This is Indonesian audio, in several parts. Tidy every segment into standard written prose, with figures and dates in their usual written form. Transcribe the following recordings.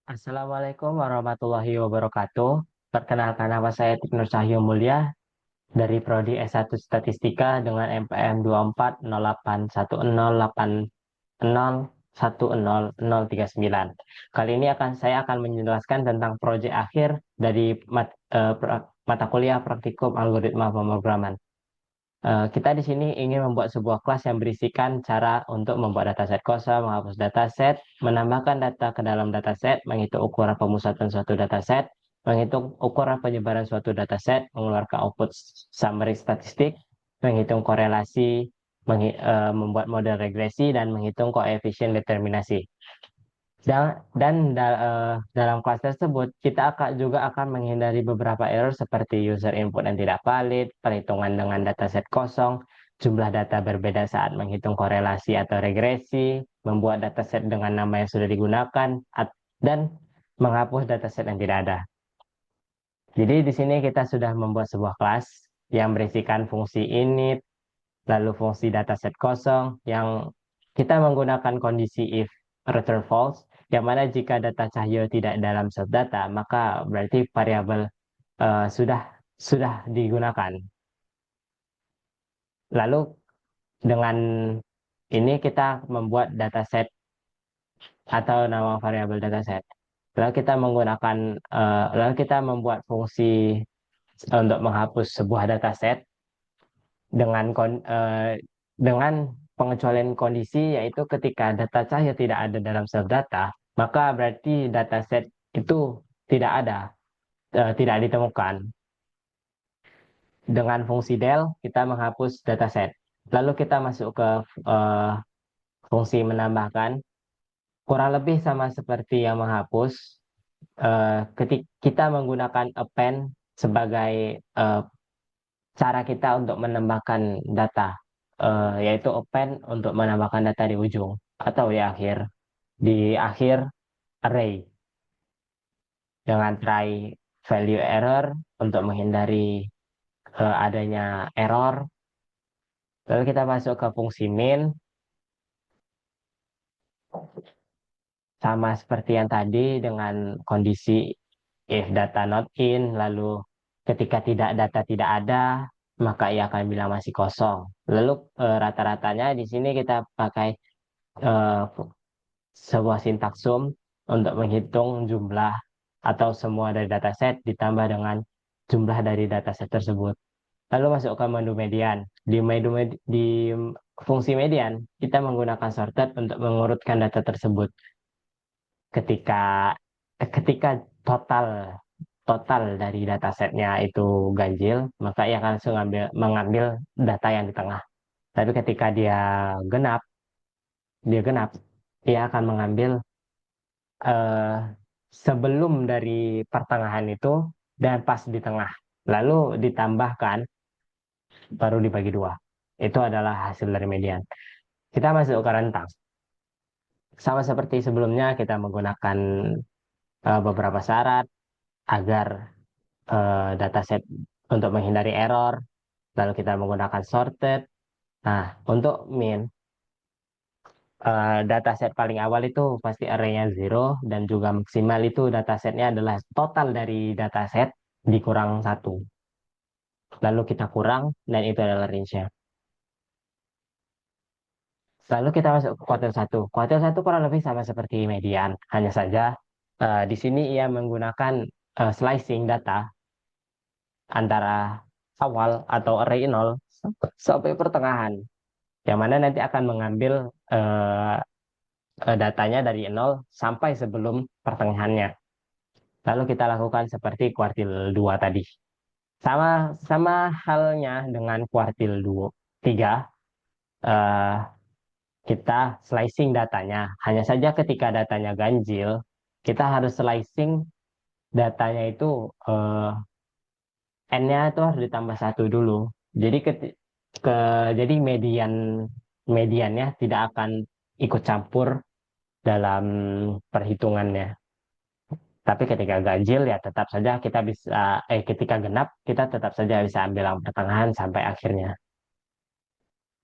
Assalamualaikum warahmatullahi wabarakatuh. Perkenalkan, nama saya Tiknur Cahyo Mulya dari Prodi S1 Statistika dengan MPM 240808101039. Kali ini saya akan menjelaskan tentang proyek akhir dari mata kuliah praktikum algoritma pemrograman. Kita di sini ingin membuat sebuah kelas yang berisikan cara untuk membuat dataset kosong, menghapus dataset, menambahkan data ke dalam dataset, menghitung ukuran pemusatan suatu dataset, menghitung ukuran penyebaran suatu dataset, mengeluarkan output summary statistik, menghitung korelasi, membuat model regresi, dan menghitung koefisien determinasi. Dalam kelas tersebut, kita juga akan menghindari beberapa error seperti user input yang tidak valid, perhitungan dengan dataset kosong, jumlah data berbeda saat menghitung korelasi atau regresi, membuat dataset dengan nama yang sudah digunakan, dan menghapus dataset yang tidak ada. Jadi di sini kita sudah membuat sebuah kelas yang berisikan fungsi init, lalu fungsi dataset kosong yang kita menggunakan kondisi if return false, yang mana jika data Cahyo tidak dalam set data, maka berarti variabel sudah digunakan. Lalu dengan ini kita membuat dataset atau nama variabel dataset. Lalu kita membuat fungsi untuk menghapus sebuah dataset dengan pengecualian kondisi, yaitu ketika data Cahyo tidak ada dalam sel data, maka berarti dataset itu tidak ada, tidak ditemukan. Dengan fungsi del, kita menghapus dataset. Lalu kita masuk ke fungsi menambahkan, kurang lebih sama seperti yang menghapus. Ketika kita menggunakan append sebagai cara kita untuk menambahkan data, yaitu append untuk menambahkan data di ujung atau di akhir array, dengan try value error untuk menghindari adanya error. Lalu kita masuk ke fungsi min, sama seperti yang tadi dengan kondisi if data not in, lalu ketika data tidak ada, maka ia akan bilang masih kosong. Lalu rata-ratanya di sini kita pakai eh, sebuah sintaksum untuk menghitung jumlah atau semua dari dataset ditambah dengan jumlah dari dataset tersebut. Lalu masuk ke menu median. Di fungsi median, kita menggunakan sorted untuk mengurutkan data tersebut. Ketika total total dari datasetnya itu ganjil, maka ia akan langsung mengambil data yang di tengah. Tapi ketika genap, dia genap, dia akan mengambil eh, sebelum dari pertengahan itu dan pas di tengah. Lalu ditambahkan, baru dibagi dua. Itu adalah hasil dari median. Kita masuk ke rentang. Sama seperti sebelumnya, kita menggunakan beberapa syarat agar dataset untuk menghindari error. Lalu kita menggunakan sorted. Nah, untuk min, dataset paling awal itu pasti arraynya 0, dan juga maksimal itu datasetnya adalah total dari dataset dikurang 1. Lalu kita kurang, dan itu adalah range-nya. Lalu kita masuk ke kuartil 1. Kuartil 1 kurang lebih sama seperti median. Hanya saja di sini ia menggunakan slicing data antara awal atau array 0 sampai pertengahan. Yang mana nanti akan mengambil datanya dari 0 sampai sebelum pertengahannya. Lalu kita lakukan seperti kuartil 2 tadi. Sama sama halnya dengan kuartil 3, eh, kita slicing datanya. Hanya saja ketika datanya ganjil, kita harus slicing datanya itu, n-nya itu harus ditambah 1 dulu. Jadi ke, jadi mediannya tidak akan ikut campur dalam perhitungannya. Tapi ketika ganjil ya tetap saja kita bisa, ketika genap kita tetap saja bisa ambil yang pertengahan sampai akhirnya.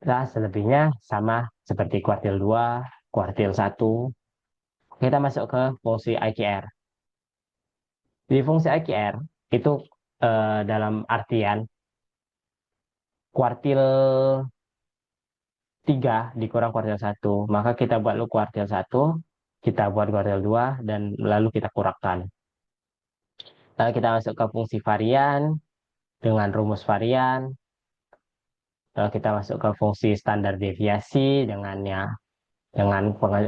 Nah, selebihnya sama seperti kuartil 2, kuartil 1. Kita masuk ke fungsi IQR. Di fungsi IQR itu dalam artian kuartil 3 dikurang kuartil 1. Maka kita buat lu kuartil 1, kita buat kuartil 2, dan lalu kita kurangkan. Lalu kita masuk ke fungsi varian dengan rumus varian. Lalu kita masuk ke fungsi standar deviasi dengan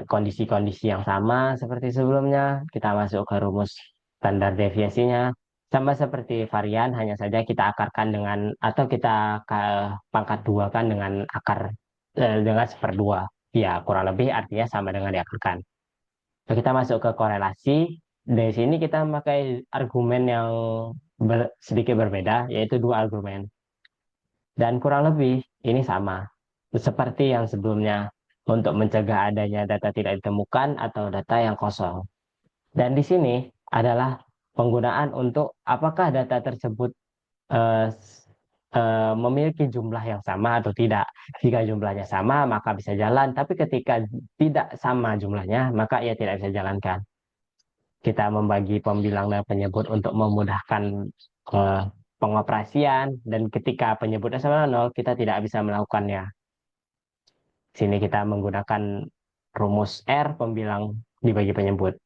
kondisi-kondisi yang sama seperti sebelumnya. Kita masuk ke rumus standar deviasinya. Sama seperti varian, hanya saja kita akarkan dengan, atau kita pangkat dua kan dengan akar, dengan seperdua. Ya, kurang lebih artinya sama dengan diakarkan. Lalu kita masuk ke korelasi. Dari sini kita memakai argumen yang sedikit berbeda, yaitu dua argumen. Dan kurang lebih ini sama seperti yang sebelumnya untuk mencegah adanya data tidak ditemukan atau data yang kosong. Dan di sini adalah penggunaan untuk apakah data tersebut eh, memiliki jumlah yang sama atau tidak. Jika jumlahnya sama, maka bisa jalan. Tapi ketika tidak sama jumlahnya, maka ia tidak bisa jalankan. Kita membagi pembilang dan penyebut untuk memudahkan eh, pengoperasian, dan ketika penyebutnya sama 0, kita tidak bisa melakukannya. Sini kita menggunakan rumus R pembilang dibagi penyebut.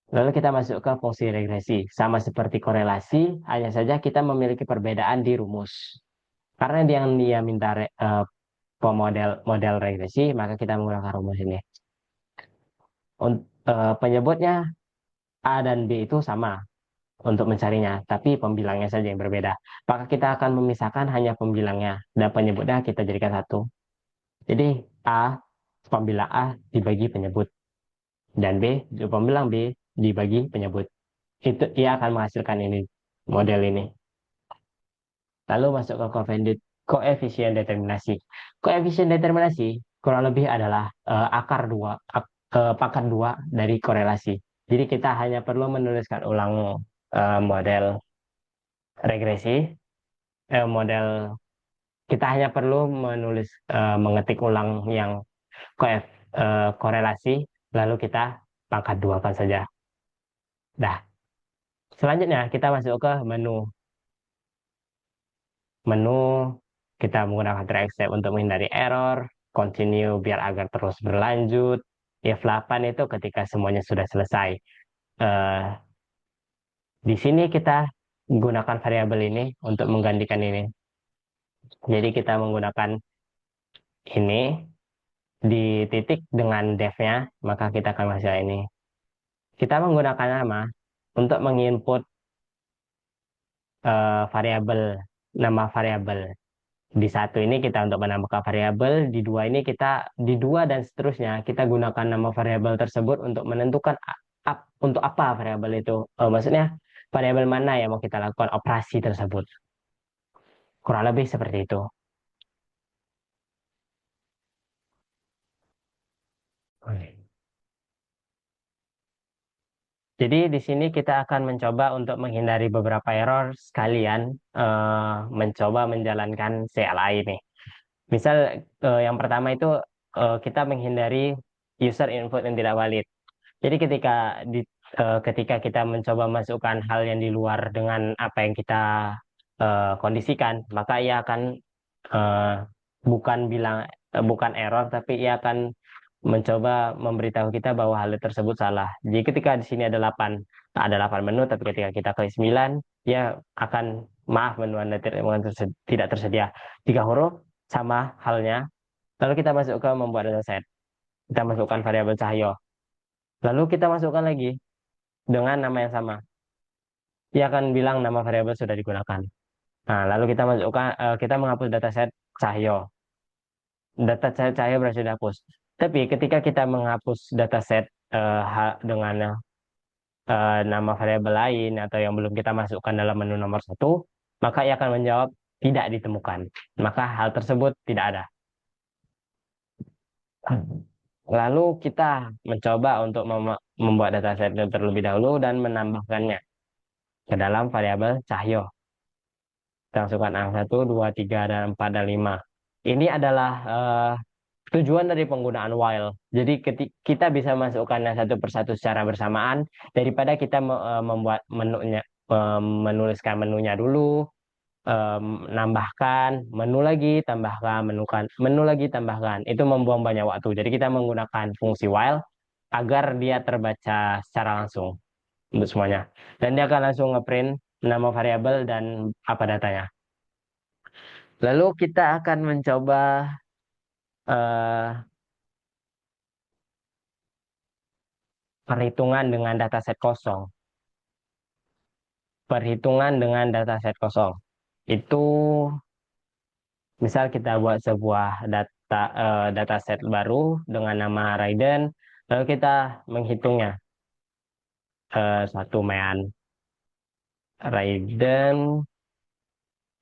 Lalu kita masuk ke fungsi regresi. Sama seperti korelasi, hanya saja kita memiliki perbedaan di rumus. Karena dia minta model regresi, maka kita menggunakan rumus ini. Penyebutnya A dan B itu sama untuk mencarinya, tapi pembilangnya saja yang berbeda. Maka kita akan memisahkan hanya pembilangnya, dan penyebutnya kita jadikan satu. Jadi A, pembilang A dibagi penyebut, dan B, pembilang B dibagi penyebut. Itu ia akan menghasilkan ini, model ini. Lalu masuk ke koefisien determinasi. Koefisien determinasi kurang lebih adalah akar dua, pangkat dua dari korelasi. Jadi kita hanya perlu menuliskan ulang model regresi, model kita hanya perlu mengetik ulang yang korelasi, lalu kita pangkat dua kan saja. Nah, selanjutnya kita masuk ke menu. Menu kita menggunakan try except untuk menghindari error, continue biar agar terus berlanjut. If 8 itu ketika semuanya sudah selesai. Eh, di sini kita menggunakan variabel ini untuk menggantikan ini. Jadi kita menggunakan ini di titik dengan def-nya, maka kita akan masuk ini. Kita menggunakan nama untuk menginput variabel, nama variabel. Di satu ini kita untuk menambahkan variabel, di dua ini kita, di dua dan seterusnya, kita gunakan nama variabel tersebut untuk menentukan untuk apa variabel itu. Maksudnya variabel mana yang mau kita lakukan operasi tersebut. Kurang lebih seperti itu. Jadi di sini kita akan mencoba untuk menghindari beberapa error sekalian mencoba menjalankan CLI ini. Misal yang pertama itu kita menghindari user input yang tidak valid. Jadi ketika kita mencoba masukkan hal yang di luar dengan apa yang kita kondisikan, maka ia akan eh, bukan error, tapi ia akan mencoba memberitahu kita bahwa hal tersebut salah. Jadi ketika di sini ada 8 menu, tapi ketika kita klik 9, dia akan maaf, menu Anda tidak tersedia. 3 huruf sama halnya. Lalu kita masuk ke membuat dataset. Kita masukkan variabel Cahyo. Lalu kita masukkan lagi dengan nama yang sama. Dia akan bilang nama variabel sudah digunakan. Nah, lalu kita menghapus dataset Cahyo. Dataset Cahyo berhasil dihapus. Tapi ketika kita menghapus dataset dengan nama variabel lain atau yang belum kita masukkan dalam menu nomor satu, maka ia akan menjawab tidak ditemukan. Maka hal tersebut tidak ada. Lalu kita mencoba untuk membuat dataset terlebih dahulu dan menambahkannya ke dalam variabel Cahyo. Kita masukkan angka 1, 2, 3, dan 4, dan 5. Ini adalah tujuan dari penggunaan while. Jadi kita bisa masukkannya satu persatu secara bersamaan daripada kita membuat menunya, menuliskan menunya dulu, nambahkan menu lagi, tambahkan, menukan, menu lagi, tambahkan. Itu membuang banyak waktu. Jadi kita menggunakan fungsi while agar dia terbaca secara langsung untuk semuanya. Dan dia akan langsung ngeprint nama variabel dan apa datanya. Lalu kita akan mencoba eh, perhitungan dengan dataset kosong. Perhitungan dengan dataset kosong. Itu misal kita buat sebuah dataset baru dengan nama Raiden, lalu kita menghitungnya. Satu mean Raiden,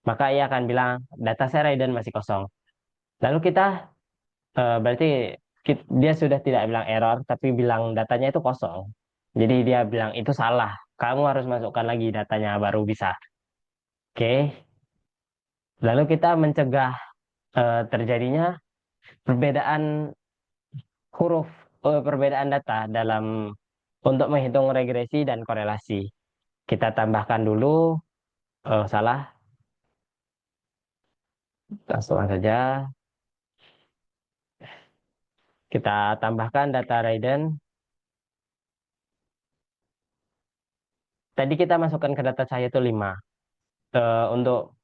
maka ia akan bilang dataset Raiden masih kosong. Lalu kita berarti dia sudah tidak bilang error, tapi bilang datanya itu kosong. Jadi dia bilang itu salah. Kamu harus masukkan lagi datanya baru bisa. Oke. Lalu kita mencegah terjadinya perbedaan huruf, perbedaan data dalam untuk menghitung regresi dan korelasi. Kita tambahkan dulu, salah, langsung saja. Kita tambahkan data Raiden. Tadi kita masukkan ke data saya itu 5. Untuk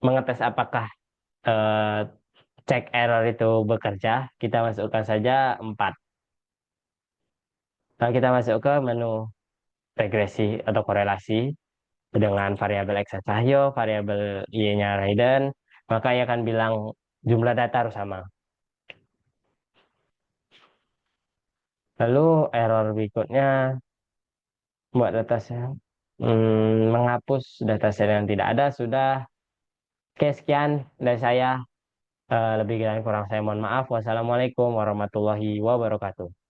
mengetes apakah eh, cek error itu bekerja, kita masukkan saja 4. Lalu kita masuk ke menu regresi atau korelasi dengan variabel X Cahyo, variabel Y-nya Raiden, maka ia akan bilang jumlah data harus sama. Lalu error berikutnya buat dataset, menghapus dataset yang tidak ada sudah. Oke, sekian dari saya. Lebih dan kurang saya mohon maaf. Wassalamualaikum warahmatullahi wabarakatuh.